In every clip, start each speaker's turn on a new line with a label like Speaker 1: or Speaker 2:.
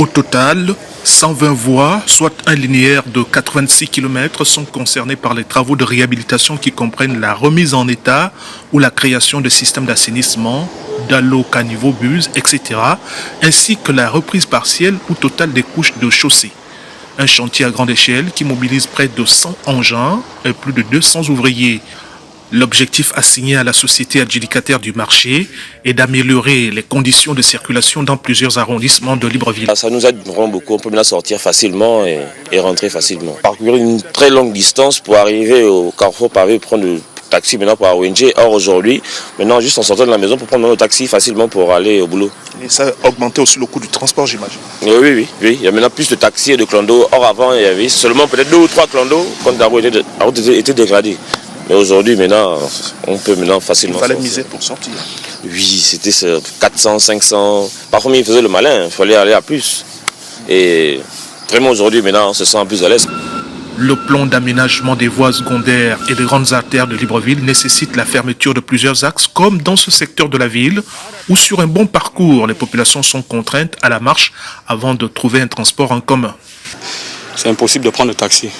Speaker 1: Au total, 120 voies, soit un linéaire de 86 km, sont concernées par les travaux de réhabilitation qui comprennent la remise en état ou la création de systèmes d'assainissement, d'allo caniveau, buse, etc., ainsi que la reprise partielle ou totale des couches de chaussée. Un chantier à grande échelle qui mobilise près de 100 engins et plus de 200 ouvriers. L'objectif assigné à la société adjudicataire du marché est d'améliorer les conditions de circulation dans plusieurs arrondissements de Libreville.
Speaker 2: Ça nous aide vraiment beaucoup, on peut maintenant sortir facilement et rentrer facilement. Parcourir une très longue distance pour arriver au carrefour pavé, prendre le taxi maintenant pour ONG. Or aujourd'hui, maintenant juste en sortant de la maison pour prendre le taxi facilement pour aller au boulot.
Speaker 3: Et ça a augmenté aussi le coût du transport, j'imagine.
Speaker 2: Oui. Il y a maintenant plus de taxis et de clandos. Or avant, il y avait seulement peut-être 2 ou 3 clandos quand la route était dégradée. Mais aujourd'hui, maintenant, on peut maintenant facilement.
Speaker 3: Il fallait
Speaker 2: sortir.
Speaker 3: miser pour sortir.
Speaker 2: Oui, c'était 400, 500. Parfois, il faisait le malin, il fallait aller à plus. Et vraiment, aujourd'hui, maintenant, on se sent plus à l'aise.
Speaker 1: Le plan d'aménagement des voies secondaires et des grandes artères de Libreville nécessite la fermeture de plusieurs axes, comme dans ce secteur de la ville, où sur un bon parcours, les populations sont contraintes à la marche avant de trouver un transport en commun.
Speaker 4: C'est impossible de prendre le taxi.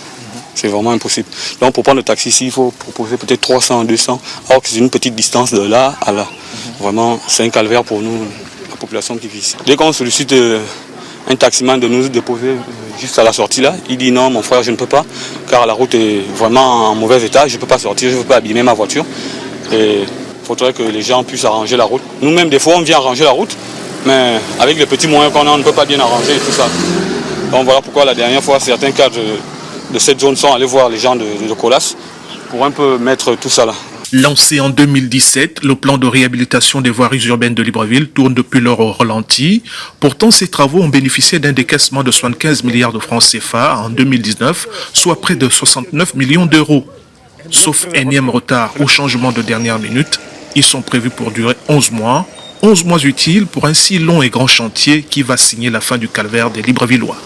Speaker 4: C'est vraiment impossible. Donc pour prendre le taxi ici, il faut proposer peut-être 300, 200, alors que c'est une petite distance de là à là. Vraiment, c'est un calvaire pour nous, la population qui vit ici. Dès qu'on sollicite un taximan de nous déposer juste à la sortie là, il dit non mon frère je ne peux pas, car la route est vraiment en mauvais état, je ne peux pas sortir, je ne peux pas abîmer ma voiture. Et il faudrait que les gens puissent arranger la route. Nous-mêmes des fois on vient arranger la route, mais avec les petits moyens qu'on a, on ne peut pas bien arranger et tout ça. Donc voilà pourquoi la dernière fois certains cadres de cette zone sont allés voir les gens de Colas pour un peu mettre tout ça là.
Speaker 1: Lancé en 2017, le plan de réhabilitation des voiries urbaines de Libreville tourne depuis lors au ralenti. Pourtant, ces travaux ont bénéficié d'un décaissement de 75 milliards de francs CFA en 2019, soit près de 69 millions d'euros. Sauf énième retard ou changement de dernière minute, ils sont prévus pour durer 11 mois. 11 mois utiles pour un si long et grand chantier qui va signer la fin du calvaire des Librevillois.